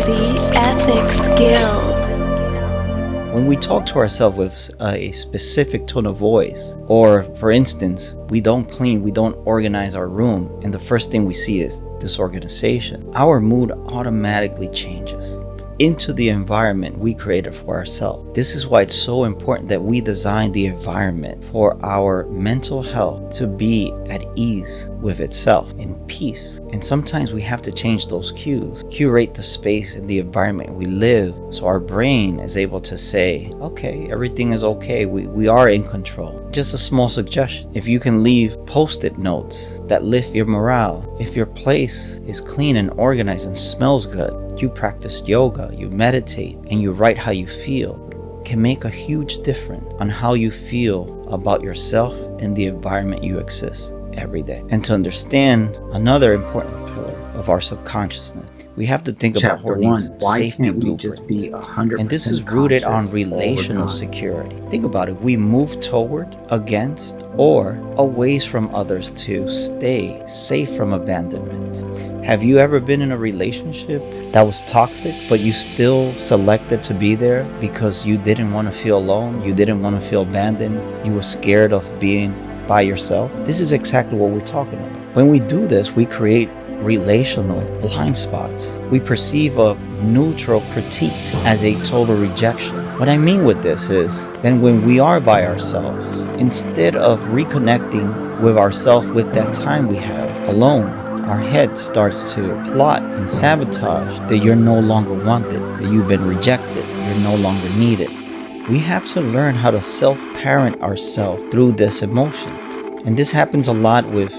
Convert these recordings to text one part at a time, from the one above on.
The Ethics Guild. When we talk to ourselves with a specific tone of voice, or for instance, we don't clean, we don't organize our room, and the first thing we see is disorganization, our mood automatically changes into the environment we created for ourselves. This is why it's so important that we design the environment for our mental health to be at ease with itself, in peace. And sometimes we have to change those cues, curate the space and the environment we live, so our brain is able to say, okay, everything is okay, we are in control. Just a small suggestion: if you can leave post-it notes that lift your morale, if your place is clean and organized and smells good, you practice yoga, you meditate, and you write how you feel, can make a huge difference on how you feel about yourself and the environment you exist every day. And to understand another important pillar of our subconsciousness, we have to think about Horney's safety blueprint. And this is rooted on relational security. Think about it. We move toward, against, or away from others to stay safe from abandonment. Have you ever been in a relationship that was toxic, but you still selected to be there because you didn't want to feel alone, you didn't want to feel abandoned, you were scared of being by yourself? This is exactly what we're talking about. When we do this, we create relational blind spots. We perceive a neutral critique as a total rejection. What I mean with this is, then when we are by ourselves, instead of reconnecting with ourselves with that time we have alone, our head starts to plot and sabotage that you're no longer wanted, that you've been rejected, you're no longer needed. We have to learn how to self-parent ourselves through this emotion. And this happens a lot with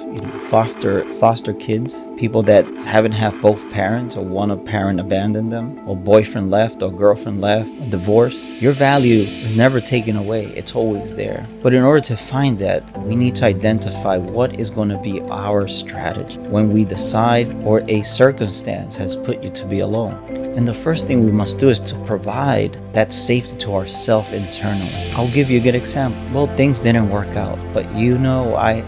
foster kids, people that haven't had both parents, or one of parent abandoned them, or boyfriend left, or girlfriend left, or divorce. Your value is never taken away. It's always there. But in order to find that, we need to identify what is going to be our strategy when we decide or a circumstance has put you to be alone. And the first thing we must do is to provide that safety to ourselves internally. I'll give you a good example. Well, things didn't work out, but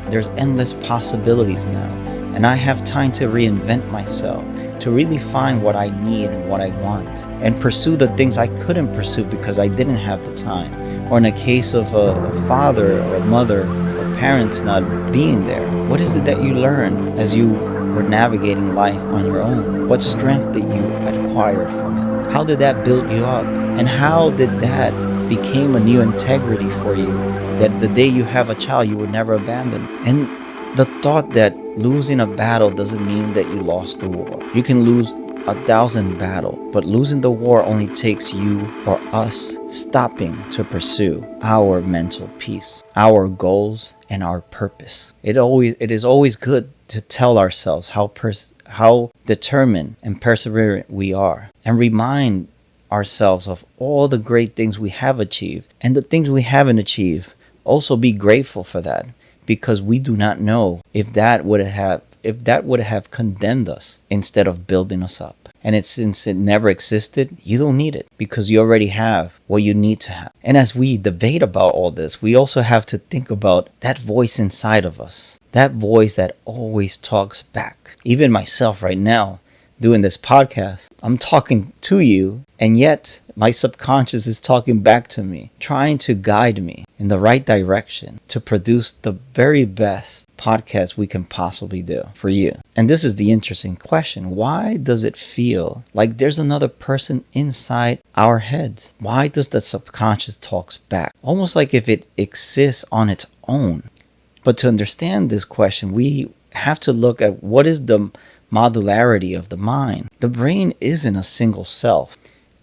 there's endless possibilities now. And I have time to reinvent myself, to really find what I need and what I want, and pursue the things I couldn't pursue because I didn't have the time. Or in a case of a father or a mother or parents not being there, what is it that you learn as you were navigating life on your own? What strength did you acquire from it? How did that build you up? And how did that become a new integrity for you, that the day you have a child, you would never abandon? And the thought that losing a battle doesn't mean that you lost the war. You can lose 1,000 battles, but losing the war only takes you or us stopping to pursue our mental peace, our goals, and our purpose. It is always good to tell ourselves how determined and perseverant we are, and remind ourselves of all the great things we have achieved, and the things we haven't achieved. Also be grateful for that, because we do not know if that would have condemned us instead of building us up. And since it never existed, you don't need it, because you already have what you need to have. And as we debate about all this, we also have to think about that voice inside of us, that voice that always talks back. Even myself right now, doing this podcast, I'm talking to you, and yet my subconscious is talking back to me, trying to guide me in the right direction to produce the very best podcast we can possibly do for you. And this is the interesting question. Why does it feel like there's another person inside our heads? Why does the subconscious talks back? Almost like if it exists on its own. But to understand this question, we have to look at what is the modularity of the mind. The brain isn't a single self.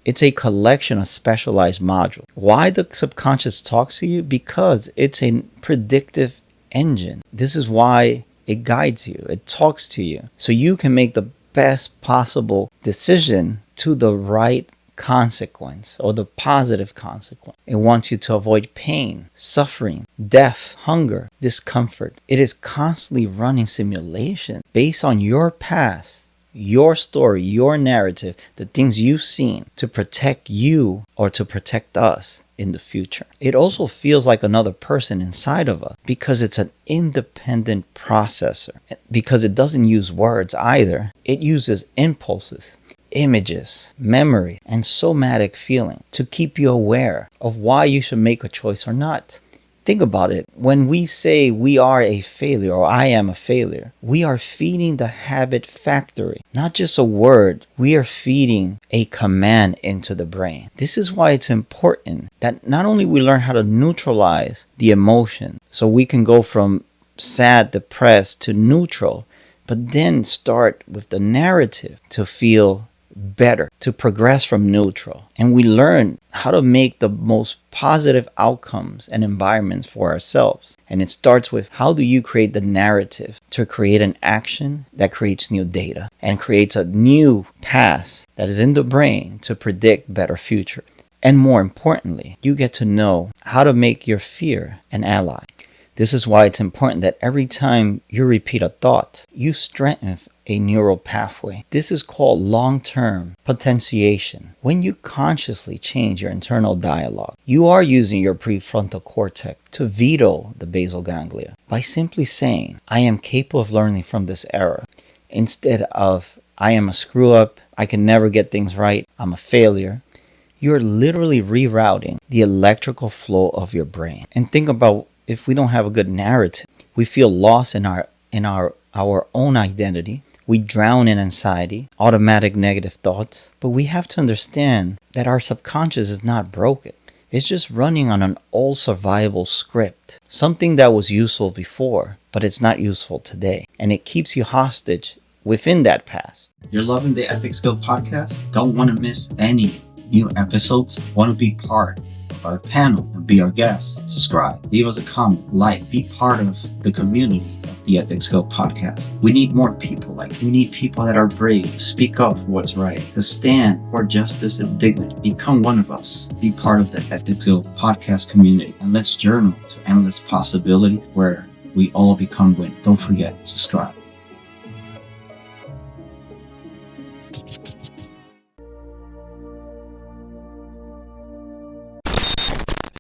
It's a collection of specialized modules. Why the subconscious talks to you? Because it's a predictive engine. This is why it guides you. It talks to you, so you can make the best possible decision to the right consequence, or the positive consequence. It wants you to avoid pain, suffering, death, hunger, discomfort. It is constantly running simulation based on your past, your story, your narrative, the things you've seen, to protect you or to protect us in the future. It also feels like another person inside of us because it's an independent processor. Because it doesn't use words either. It uses impulses. images, memory, and somatic feeling to keep you aware of why you should make a choice or not. Think about it. When we say we are a failure or I am a failure, we are feeding the habit factory. Not just a word, we are feeding a command into the brain. This is why it's important that not only we learn how to neutralize the emotion, so we can go from sad, depressed to neutral, but then start with the narrative to feel better, to progress from neutral. And we learn how to make the most positive outcomes and environments for ourselves. And it starts with, how do you create the narrative to create an action that creates new data and creates a new path that is in the brain to predict better future. And more importantly, you get to know how to make your fear an ally. This is why it's important that every time you repeat a thought, you strengthen a neural pathway. This is called long-term potentiation. When you consciously change your internal dialogue, you are using your prefrontal cortex to veto the basal ganglia by simply saying, I am capable of learning from this error, instead of, I am a screw-up, I can never get things right, I'm a failure. You're literally rerouting the electrical flow of your brain. And think about, if we don't have a good narrative, we feel lost in our own identity. We drown in anxiety, automatic negative thoughts. But we have to understand that our subconscious is not broken. It's just running on an old survival script. Something that was useful before, but it's not useful today. And it keeps you hostage within that past. You're loving the Ethics Guild podcast? Don't want to miss any new episodes? Want to be part of our panel and be our guest? Subscribe, leave us a comment, like, be part of the community of the Ethics Guild podcast. We need more people we need people that are brave, to speak up for what's right, to stand for justice and dignity. Become one of us. Be part of the Ethics Guild podcast community, and let's journal to endless possibility where we all become winners. Don't forget, subscribe.